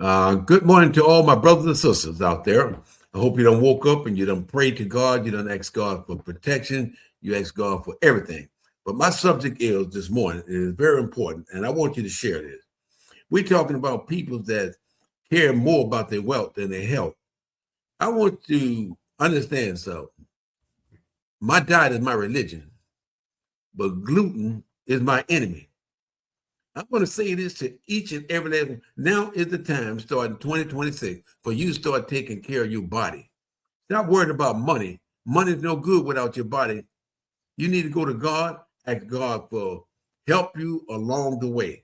Good morning to all my brothers and sisters out there. I hope you done woke up and you done prayed to God. You done asked God for protection. You asked God for everything. But my subject is this morning. It is very important, and I want you to share this. We're talking about people that care more about their wealth than their health. I want to understand something. My diet is my religion, but gluten is my enemy. I'm going to say this to each and every last one. Now is the time, starting 2026, for you to start taking care of your body. Stop worrying about money. Money's no good without your body. You need to go to God, ask God for help you along the way.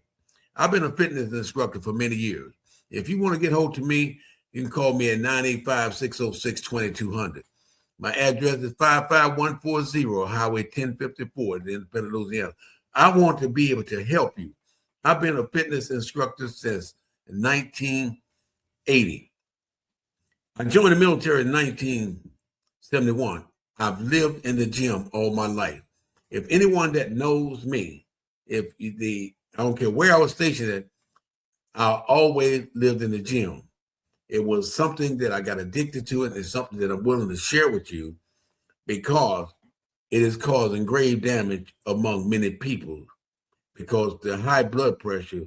I've been a fitness instructor for many years. If you want to get hold to me, you can call me at 985-606-2200. My address is 55140 Highway 1054 in Independence, Louisiana. I want to be able to help you. I've been a fitness instructor since 1980. I joined the military in 1971. I've lived in the gym all my life. If anyone that knows me, I don't care where I was stationed at, I always lived in the gym. It was something that I got addicted to, and it's something that I'm willing to share with you because it is causing grave damage among many people. Because the high blood pressure,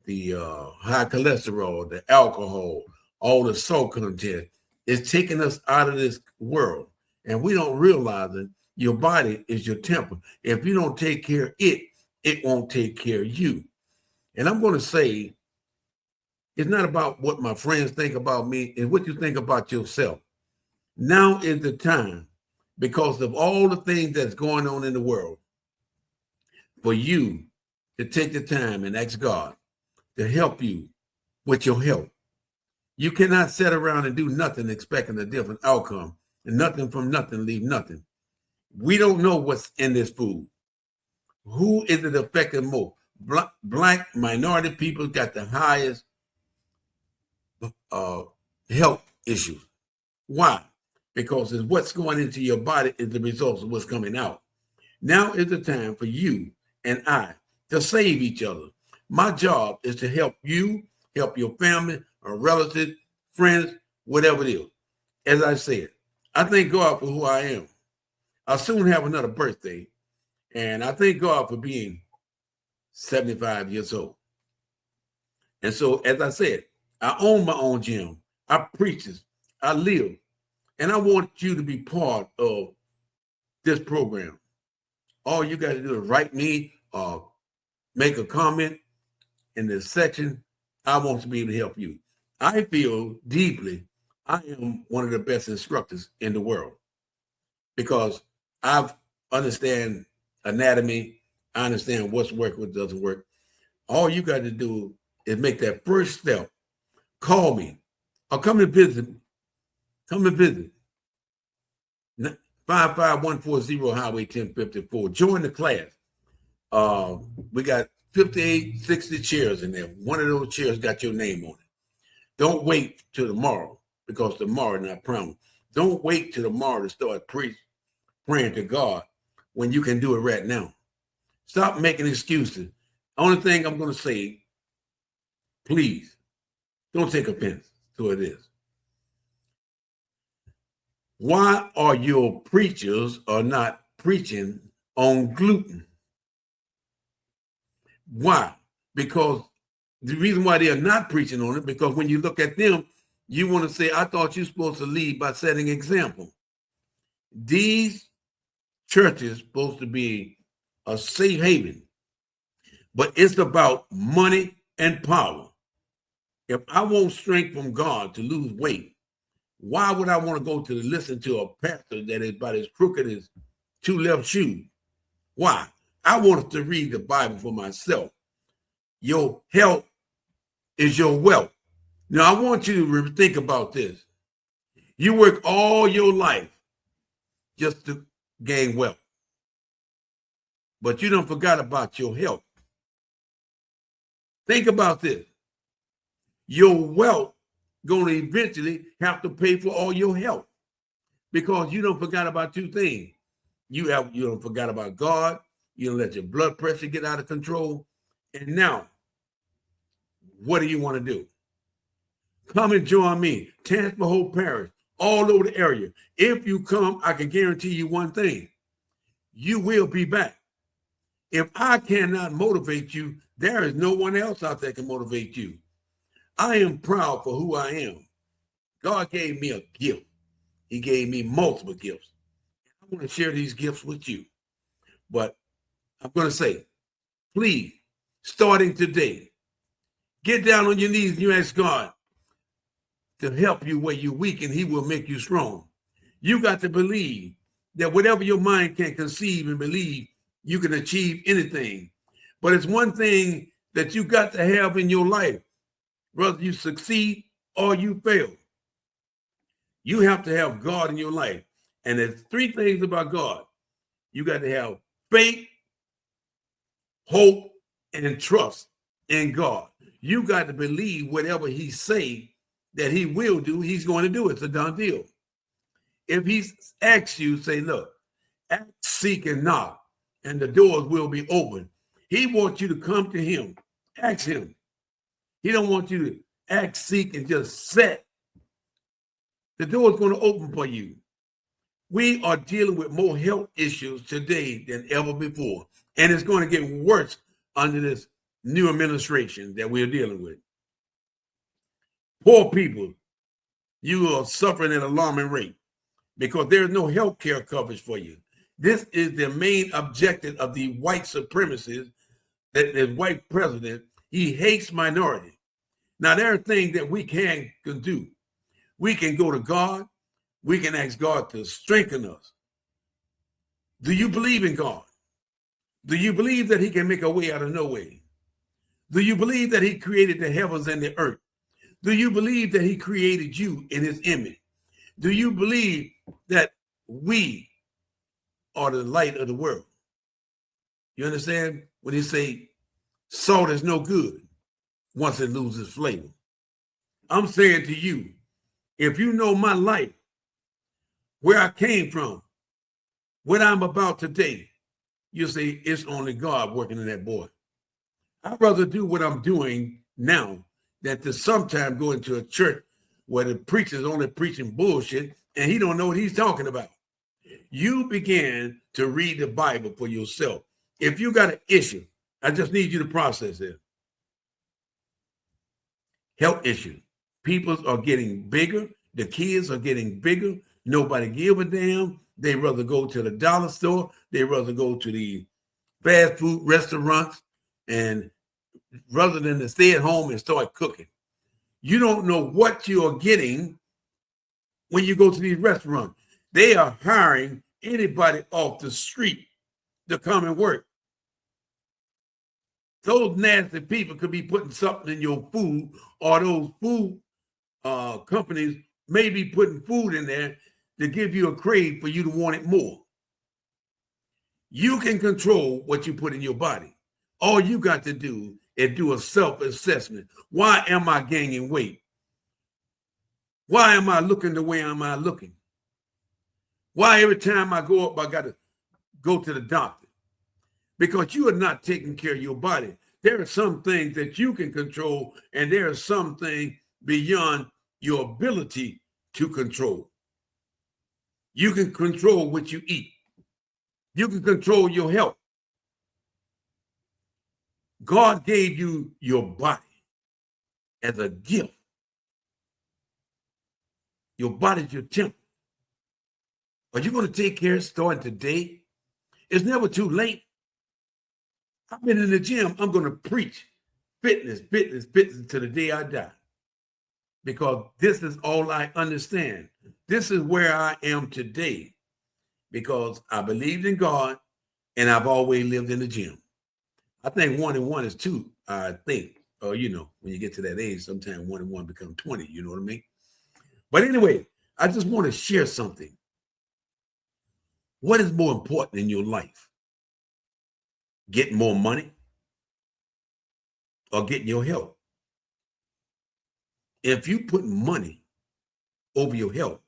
the high cholesterol, the alcohol, all the salt content is taking us out of this world. And we don't realize it. Your body is your temple. If you don't take care of it, it won't take care of you. And I'm going to say, it's not about what my friends think about me, it's what you think about yourself. Now is the time, because of all the things that's going on in the world, for you to take the time and ask God to help you with your health. You cannot sit around and do nothing expecting a different outcome, and nothing from nothing leave nothing. We don't know what's in this food. Who is it affecting more? Black minority people got the highest uh, health issues. Why? Because it's what's going into your body is the results of what's coming out. Now is the time for you and I to save each other. My job is to help you, help your family, or relatives, friends, whatever it is. As I said, I thank God for who I am. I'll soon have another birthday, and I thank God for being 75 years old. And so, as I said, I own my own gym. I preach this. I live. And I want you to be part of this program. All you got to do is write me or make a comment in this section. I want to be able to help you. I feel deeply I am one of the best instructors in the world because I understand anatomy. I understand what's working, what doesn't work. All you got to do is make that first step. Call me or come and visit. Come and visit. 55140 Highway 1054. Join the class. We got 58, 60 chairs in there. One of those chairs got your name on it. Don't wait till tomorrow because tomorrow not promised. Don't wait till tomorrow to start praying to God when you can do it right now. Stop making excuses. Only thing I'm going to say, please, don't take offense to it is. Why are your preachers are not preaching on gluten? Why? Because the reason why they are not preaching on it, because when you look at them, you want to say, I thought you're supposed to lead by setting example. These churches supposed to be a safe haven, but it's about money and power. If I want strength from God to lose weight, why would I want to go to listen to a pastor that is about as crooked as two left shoes? Why? I wanted to read the Bible for myself. Your health is your wealth. Now, I want you to think about this. You work all your life just to gain wealth, but you don't forget about your health. Think about this. Your wealth going to eventually have to pay for all your health because you don't forget about two things. You don't forget about God. You don't let your blood pressure get out of control. And now, what do you want to do? Come and join me. Transfer whole parish, all over the area. If you come, I can guarantee you one thing. You will be back. If I cannot motivate you, there is no one else out there can motivate you. I am proud for who I am. God gave me a gift. He gave me multiple gifts. I want to share these gifts with you. But I'm going to say, please, starting today, get down on your knees and you ask God to help you where you're weak, and he will make you strong. You got to believe that whatever your mind can conceive and believe, you can achieve anything. But it's one thing that you got to have in your life, whether you succeed or you fail. You have to have God in your life. And there's three things about God. You got to have faith, hope, and trust in God. You got to believe whatever he say that he will do, he's going to do it. It's a done deal. If he asks you, say, look, ask, seek, and knock, and the doors will be open. He wants you to come to him. Ask him. He don't want you to ask, seek, and just sit. The door is going to open for you. We are dealing with more health issues today than ever before, and it's going to get worse under this new administration that we're dealing with. Poor people, you are suffering at an alarming rate because there's no health care coverage for you. This is the main objective of the white supremacists, that the white president. He hates minorities. Now, there are things that we can do. We can go to God. We can ask God to strengthen us. Do you believe in God? Do you believe that he can make a way out of no way? Do you believe that he created the heavens and the earth? Do you believe that he created you in his image? Do you believe that we are the light of the world? You understand? When he say salt is no good once it loses flavor. I'm saying to you, if you know my life, where I came from, what I'm about today, you say it's only God working in that boy. I'd rather do what I'm doing now than to sometime go into a church where the preacher's only preaching bullshit and he don't know what he's talking about. You begin to read the Bible for yourself. If you got an issue, I just need you to process it. Health issue. People are getting bigger. The kids are getting bigger. Nobody give a damn. They rather go to the dollar store. They rather go to the fast food restaurants, and rather than to stay at home and start cooking. You don't know what you're getting when you go to these restaurants. They are hiring anybody off the street to come and work. Those nasty people could be putting something in your food, or those food companies may be putting food in there to give you a crave for you to want it more. You can control what you put in your body. All you got to do is do a self-assessment. Why am I gaining weight? Why am I looking the way am I looking? Why every time I go up, I got to go to the doctor? Because you are not taking care of your body. There are some things that you can control, and there are some things beyond your ability to control. You can control what you eat. You can control your health. God gave you your body as a gift. Your body's your temple. Are you going to take care of it starting today? It's never too late. I've been in the gym. I'm going to preach fitness to the day I die. Because this is all I understand. This is where I am today. Because I believed in God and I've always lived in the gym. I think 1 and 1 is 2, I think. Or, when you get to that age, sometimes 1 and 1 become 20. You know what I mean? But anyway, I just want to share something. What is more important in your life? Getting more money or getting your health? If you put money over your health,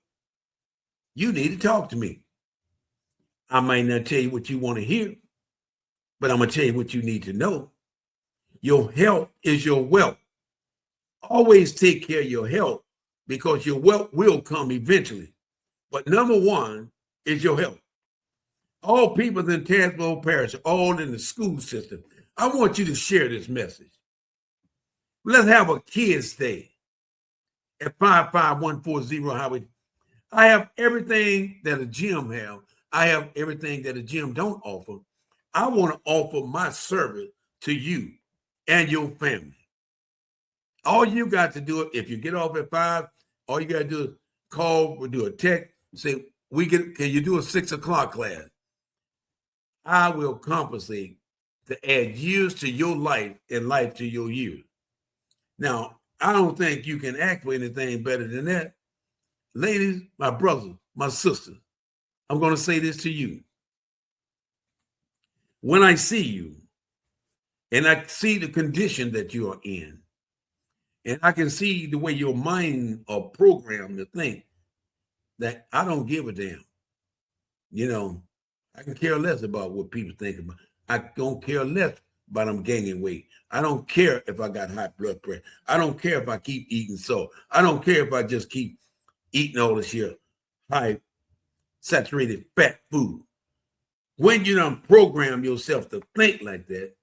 you need to talk to me. I might not tell you what you want to hear, but I'm going to tell you what you need to know. Your health is your wealth. Always take care of your health because your wealth will come eventually. But number one is your health. All people in Tazewell Parish, all in the school system, I want you to share this message. Let's have a kids' day at 55140 Highway. I have everything that a gym have. I have everything that a gym don't offer. I want to offer my service to you and your family. All you got to do, if you get off at 5, all you got to do is call or do a text, say, can you do a 6 o'clock class? I will compensate to add years to your life and life to your years. Now, I don't think you can ask for anything better than that. Ladies, my brothers, my sisters, I'm going to say this to you. When I see you and I see the condition that you are in, and I can see the way your mind are programmed to think that I don't give a damn. You know, I can care less about what people think about. I don't care less about them gaining weight. I don't care if I got high blood pressure. I don't care if I keep eating salt. I don't care if I just keep eating all this here high saturated fat food. When you don't program yourself to think like that,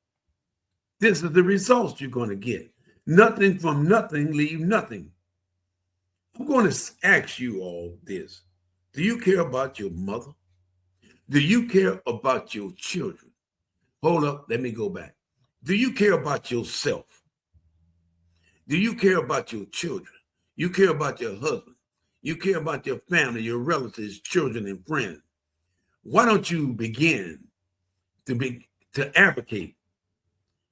this is the results you're going to get. Nothing from nothing, leave nothing. I'm going to ask you all this. Do you care about your mother? Do you care about your children? Hold up, let me go back. Do you care about yourself? Do you care about your children? You care about your husband? You care about your family, your relatives, children, and friends? Why don't you begin to advocate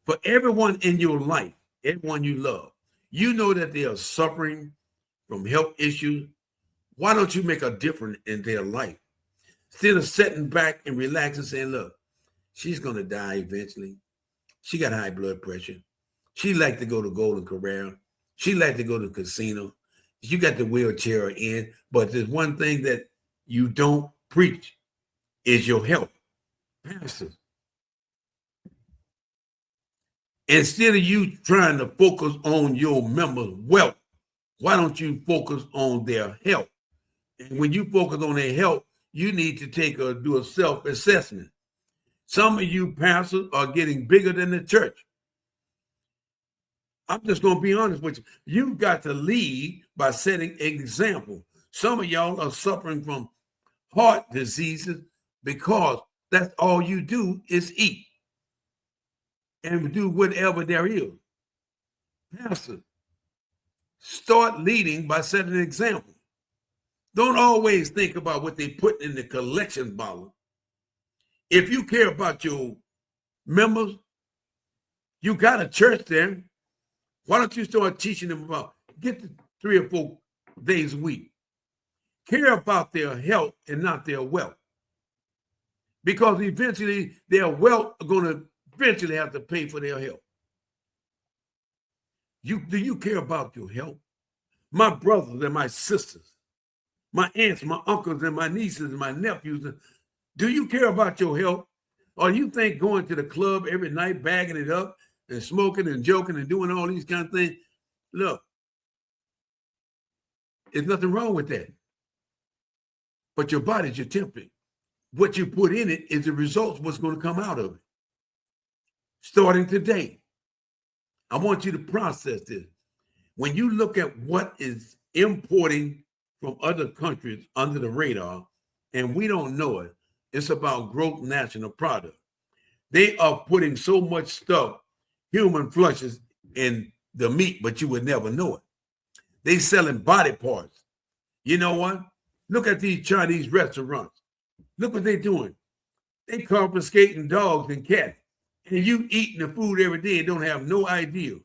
for everyone in your life, everyone you love? You know that they are suffering from health issues. Why don't you make a difference in their life? Instead of sitting back and relaxing and saying, look, she's going to die eventually. She got high blood pressure. She like to go to Golden Corral. She like to go to the casino. You got the wheelchair in, but there's one thing that you don't preach is your health. Pastors, instead of you trying to focus on your members' wealth, why don't you focus on their health? And when you focus on their health, you need to do a self-assessment. Some of you pastors are getting bigger than the church. I'm just going to be honest with you. You've got to lead by setting an example. Some of y'all are suffering from heart diseases because that's all you do is eat and do whatever there is. Pastor, start leading by setting an example. Don't always think about what they put in the collection bottle. If you care about your members, you got a church there. Why don't you start teaching them about, get to 3 or 4 days a week. Care about their health and not their wealth. Because eventually their wealth are going to eventually have to pay for their health. Do you care about your health? My brothers and my sisters, my aunts, my uncles, and my nieces and my nephews, do you care about your health? Or you think going to the club every night, bagging it up and smoking and joking and doing all these kind of things? Look, there's nothing wrong with that. But your body's your temple. What you put in it is the results, what's going to come out of it. Starting today, I want you to process this. When you look at what is importing from other countries under the radar, and we don't know it, it's about gross national product. They are putting so much stuff, human flushes, in the meat, but you would never know it. They selling body parts. You know what? Look at these Chinese restaurants. Look what they're doing. They confiscating dogs and cats. And you eating the food every day and don't have no idea.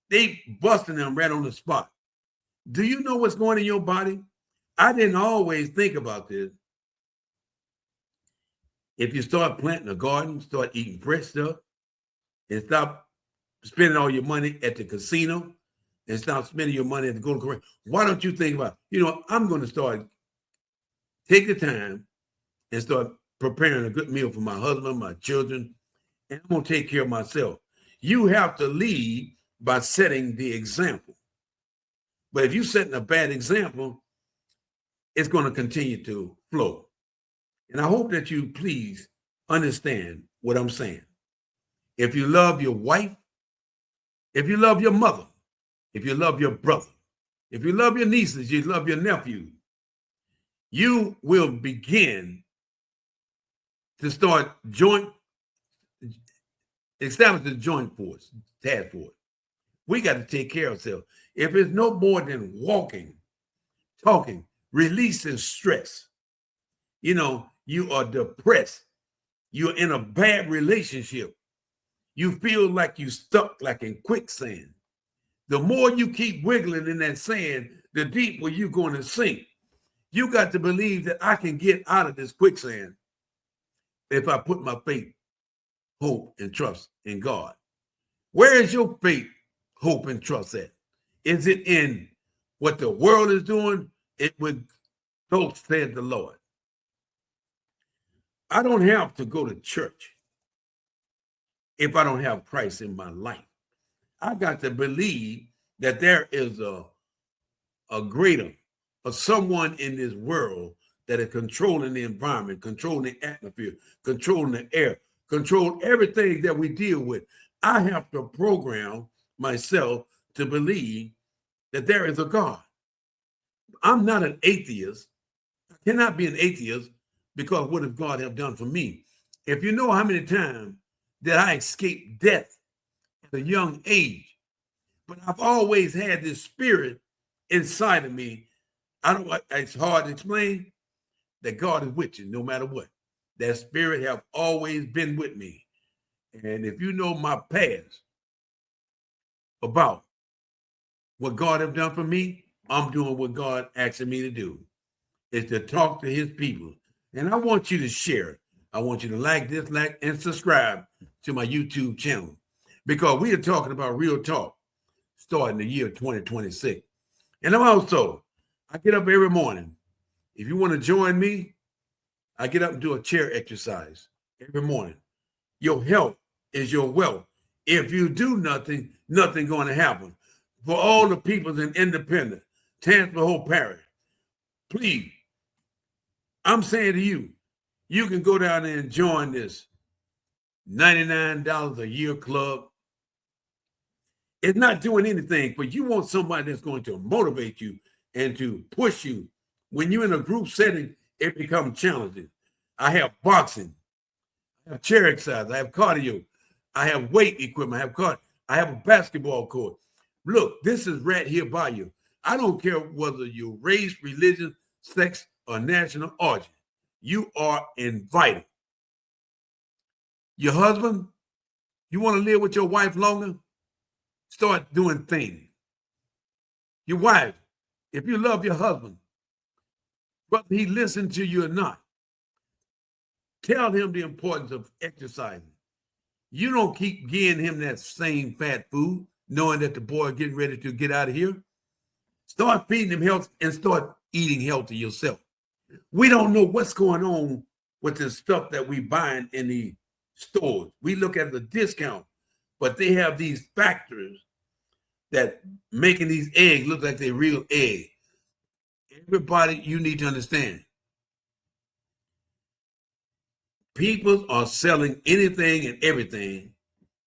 They busting them right on the spot. Do you know what's going in your body? I didn't always think about this. If you start planting a garden, start eating fresh stuff, and stop spending all your money at the casino, and stop spending your money at the Golden Corral, why don't you think about, I'm going to start, take the time and start preparing a good meal for my husband, my children, and I'm going to take care of myself. You have to lead by setting the example. But if you're setting a bad example, it's going to continue to flow. And I hope that you please understand what I'm saying. If you love your wife, if you love your mother, if you love your brother, if you love your nieces, you love your nephews, you will begin to start establish the joint force, task force. We got to take care of ourselves. If it's no more than walking, talking, releasing stress, you are depressed, you're in a bad relationship, you feel like you stuck like in quicksand. The more you keep wiggling in that sand, the deeper you're going to sink. You got to believe that I can get out of this quicksand if I put my faith, hope, and trust in God. Where is your faith, hope, and trust at? Is it in what the world is doing? It would go, said the Lord. I don't have to go to church if I don't have Christ in my life. I got to believe that there is a greater, or someone in this world that is controlling the environment, controlling the atmosphere, controlling the air, control everything that we deal with. I have to program myself to believe that there is a God. I'm not an atheist. I cannot be an atheist because what does God have done for me? If you know how many times that I escaped death at a young age, but I've always had this spirit inside of me. It's hard to explain that God is with you no matter what. That spirit have always been with me. And if you know my past about what God have done for me, I'm doing what God asking me to do, is to talk to his people. And I want you to share it. I want you to like, dislike, and subscribe to my YouTube channel, because we are talking about real talk starting the year 2026. And I get up every morning. If you want to join me, I get up and do a chair exercise every morning. Your health is your wealth. If you do nothing, nothing going to happen. For all the people in Independent, Tampa whole parish, please, I'm saying to you, you can go down there and join this $99 a year club. It's not doing anything, but you want somebody that's going to motivate you and to push you. When you're in a group setting, it becomes challenging. I have boxing, I have chair exercise, I have cardio, I have weight equipment, I have a basketball court. Look, this is right here by you. I don't care whether you're race, religion, sex, or national origin. You are invited. Your husband, you want to live with your wife longer? Start doing things. Your wife, if you love your husband, whether he listens to you or not, tell him the importance of exercising. You don't keep giving him that same fat food, knowing that the boy is getting ready to get out of here. Start feeding him health and start eating healthy yourself. We don't know what's going on with the stuff that we buying in the stores. We look at the discount, but they have these factors that making these eggs look like they're real eggs. Everybody, you need to understand. People are selling anything and everything,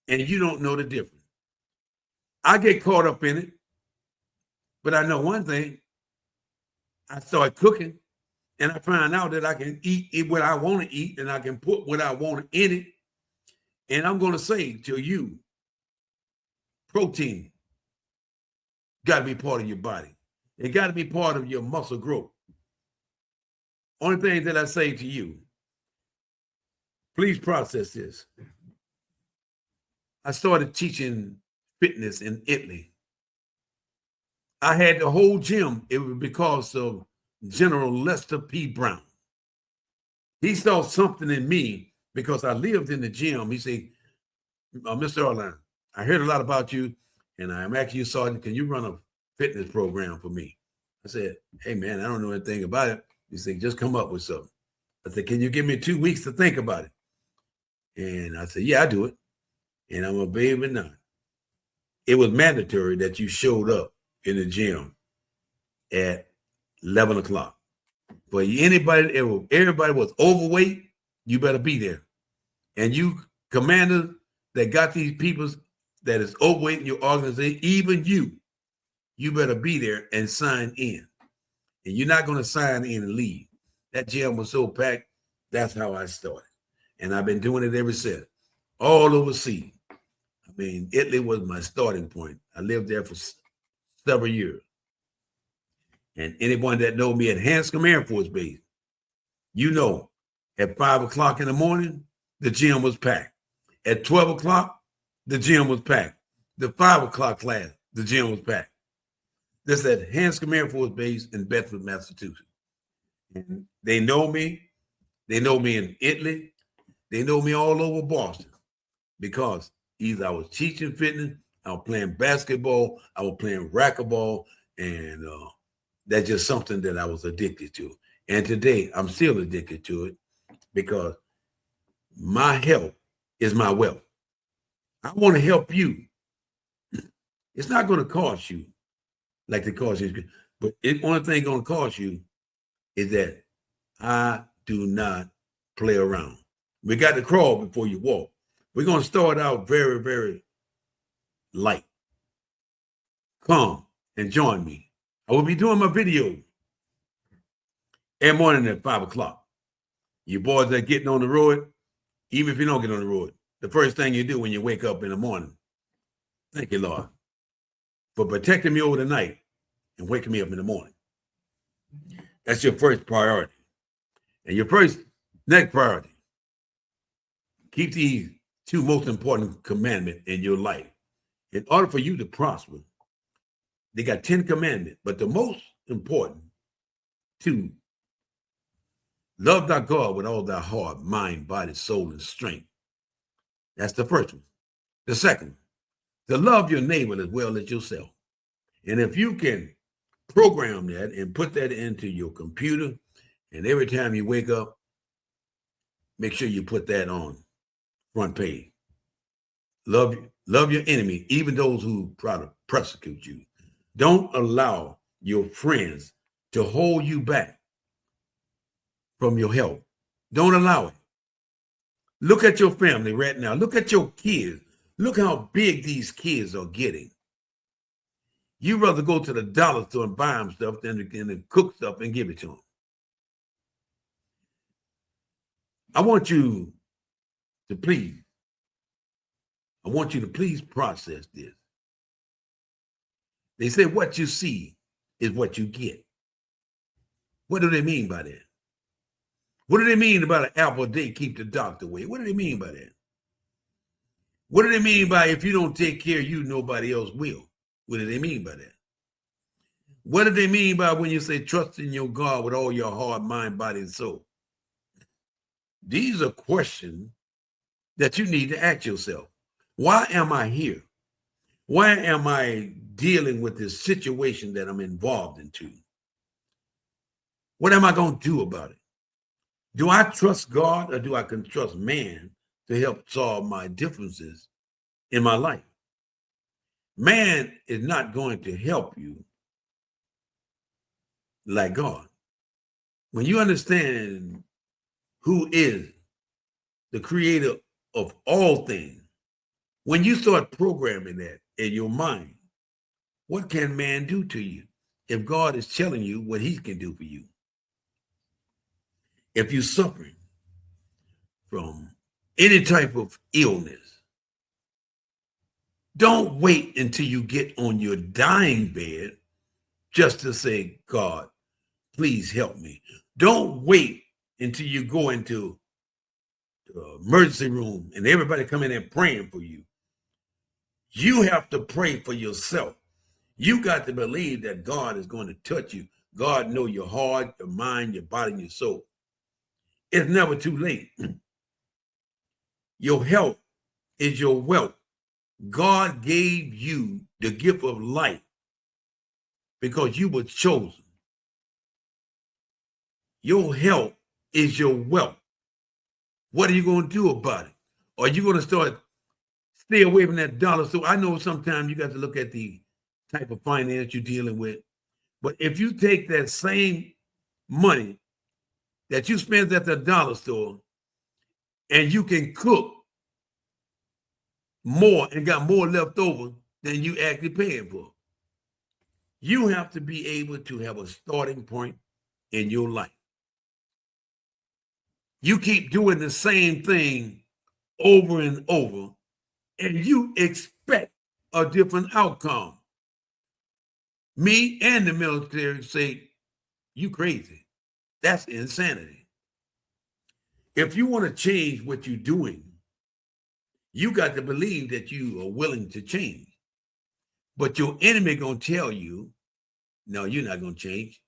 and you don't know the difference. I get caught up in it, but I know one thing. I start cooking, and I find out that I can eat what I want to eat, and I can put what I want in it. And I'm going to say to you, protein got to be part of your body. It got to be part of your muscle growth. Only thing that I say to you, please process this. I started teaching fitness in Italy. I had the whole gym. It was because of General Lester P. Brown. He saw something in me because I lived in the gym. He said, Mr. Orline, I heard a lot about you, and I'm asking you, Sergeant, can you run a fitness program for me? I said, hey, man, I don't know anything about it. He said, just come up with something. I said, can you give me 2 weeks to think about it? And I said, yeah, I do it. And I'm a baby now. It was mandatory that you showed up in the gym at 11 o'clock. For anybody, everybody was overweight, you better be there. And you commanders that got these people that is overweight in your organization, even you better be there and sign in. And you're not going to sign in and leave. That gym was so packed, that's how I started. And I've been doing it ever since, all overseas. I mean, Italy was my starting point. I lived there for several years. And anyone that know me at Hanscom Air Force Base, you know, at 5 o'clock in the morning, the gym was packed. At 12 o'clock, the gym was packed. The 5 o'clock class, the gym was packed. This is at Hanscom Air Force Base in Bedford, Massachusetts. And they know me. They know me in Italy. They know me all over Boston because either I was teaching fitness, I was playing basketball, I was playing racquetball, and that's just something that I was addicted to. And today, I'm still addicted to it because my health is my wealth. I want to help you. It's not going to cost you like it costs you, but the only thing going to cost you is that I do not play around. We got to crawl before you walk. We're going to start out very, very light. Come and join me. I will be doing my video every morning at 5 o'clock. You boys that are getting on the road, even if you don't get on the road, the first thing you do when you wake up in the morning, thank you, Lord, for protecting me over the night and waking me up in the morning. That's your first priority. And your next priority, keep these two most important commandments in your life. In order for you to prosper, they got 10 commandments, but the most important two, love thy God with all thy heart, mind, body, soul, and strength. That's the first one. The second, to love your neighbor as well as yourself. And if you can program that and put that into your computer, and every time you wake up, make sure you put that on front page. Love your enemy, even those who try to persecute you. Don't allow your friends to hold you back from your health. Don't allow it. Look at your family right now. Look at your kids. Look how big these kids are getting. You rather go to the dollar store and buy them stuff than to cook stuff and give it to them. I want you to please process this. They say what you see is what you get. What do they mean by that? What do they mean about an apple a day keep the doctor away? What do they mean by that? What do they mean by if you don't take care of you, nobody else will? What do they mean by that? What do they mean by when you say trust in your God with all your heart, mind, body, and soul? These are questions that you need to ask yourself. Why am I here? Why am I dealing with this situation that I'm involved into? What am I going to do about it? Do I trust God or do I trust man to help solve my differences in my life? Man is not going to help you like God. When you understand who is the creator of all things, when you start programming that in your mind, what can man do to you if God is telling you what he can do for you? If you're suffering from any type of illness, don't wait until you get on your dying bed just to say, God, please help me. Don't wait until you go into the emergency room and everybody come in there praying for you. You have to pray for yourself. You got to believe that God is going to touch you. God knows your heart, your mind, your body, and your soul. It's never too late. Your health is your wealth. God gave you the gift of life because you were chosen. Your health is your wealth. What are you going to do about it? Are you going to stay away from that dollar store? I know sometimes you got to look at the type of finance you're dealing with. But if you take that same money that you spend at the dollar store and you can cook more and got more left over than you actually paying for, you have to be able to have a starting point in your life. You keep doing the same thing over and over, and you expect a different outcome. Me and the military say, you crazy. That's insanity. If you want to change what you're doing, you got to believe that you are willing to change. But your enemy going to tell you, no, you're not going to change.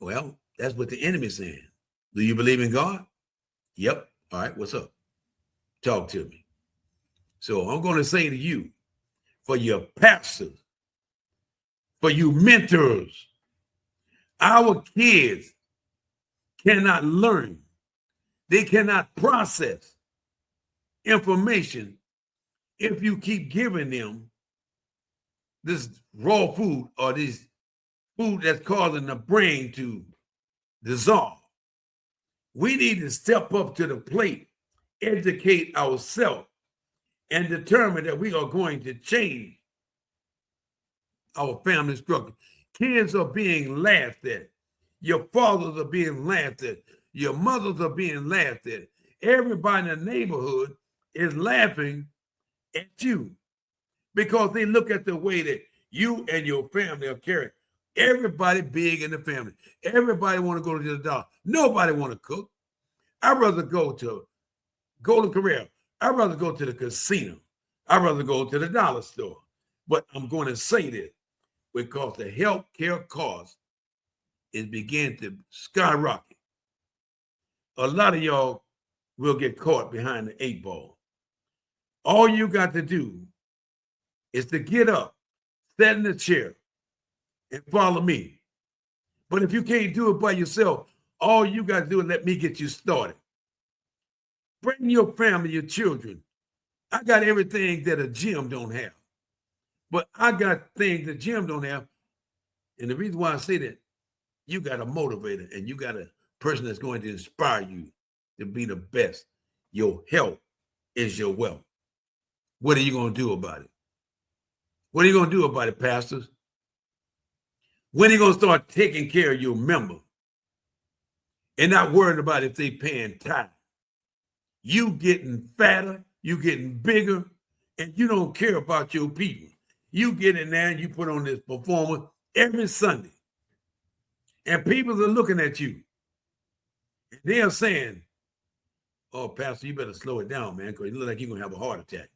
Well, that's what the enemy's saying. Do you believe in God? Yep. All right, what's up? Talk to me. So I'm going to say to you, for your pastors, for you mentors, our kids cannot learn. They cannot process information if you keep giving them this raw food or this food that's causing the brain to dissolve. We need to step up to the plate, educate ourselves, and determine that we are going to change our family structure. Kids are being laughed at. Your fathers are being laughed at. Your mothers are being laughed at. Everybody in the neighborhood is laughing at you because they look at the way that you and your family are carried. Everybody big in the family. Everybody want to go to the doctor. Nobody want to cook. I'd rather go to Golden Corral. I'd rather go to the casino. I'd rather go to the dollar store. But I'm going to say this because the health care cost is beginning to skyrocket. A lot of y'all will get caught behind the 8 ball. All you got to do is to get up, sit in the chair, and follow me. But if you can't do it by yourself, all you got to do is let me get you started. Bring your family, your children. I got everything that a gym don't have. But I got things the gym don't have. And the reason why I say that, you got a motivator and you got a person that's going to inspire you to be the best. Your health is your wealth. What are you going to do about it? What are you going to do about it, pastors? When are you going to start taking care of your member and not worrying about if they paying tithe? You getting fatter, you getting bigger, and you don't care about your people. You get in there and you put on this performance every Sunday. And people are looking at you. And they are saying, oh, Pastor, you better slow it down, man, because you look like you're going to have a heart attack.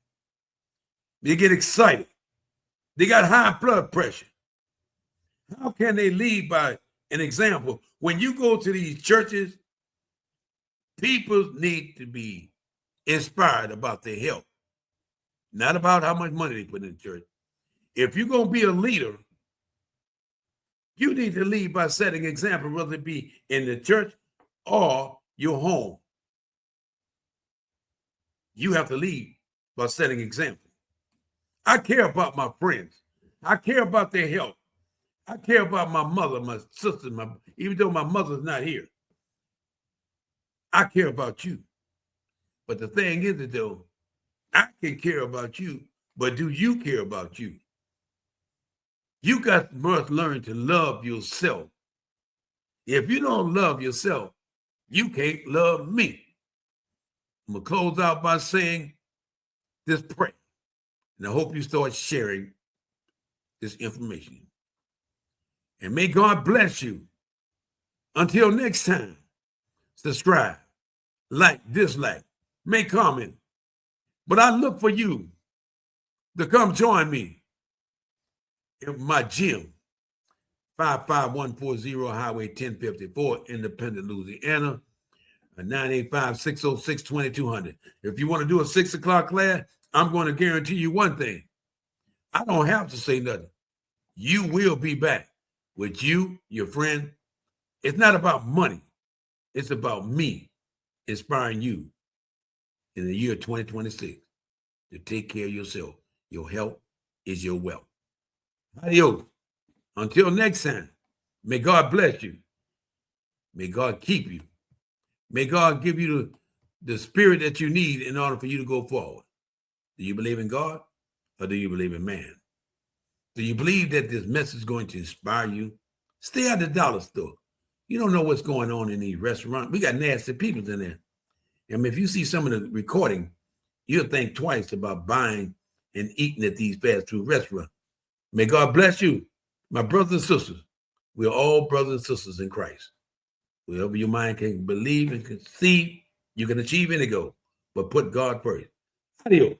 They get excited. They got high blood pressure. How can they lead by an example? When you go to these churches, people need to be inspired about their health, not about how much money they put in the church. If you're going to be a leader, you need to lead by setting an example, whether it be in the church or your home. You have to lead by setting an example. I care about my friends. I care about their health. I care about my mother, my sister, even though my mother's not here. I care about you. But the thing is that though, I can care about you, but do you care about you? You must learn to love yourself. If you don't love yourself, you can't love me. I'm going to close out by saying this prayer. And I hope you start sharing this information. And may God bless you. Until next time, subscribe, like, dislike, make comment. But I look for you to come join me in my gym, 55140 Highway 1054, Independent, Louisiana, 985-606-2200. If you want to do a 6 o'clock class, I'm going to guarantee you one thing. I don't have to say nothing. You will be back with you, your friend. It's not about money. It's about me inspiring you in the year 2026 to take care of yourself. Your health is your wealth. Adios. Until next time, may God bless you. May God keep you. May God give you the spirit that you need in order for you to go forward. Do you believe in God or do you believe in man? Do you believe that this message is going to inspire you? Stay at the dollar store. You don't know what's going on in these restaurants. We got nasty people in there. I mean, if you see some of the recording, you'll think twice about buying and eating at these fast food restaurants. May God bless you, my brothers and sisters. We're all brothers and sisters in Christ. Wherever your mind can believe and conceive, you can achieve any goal, but put God first. Adios.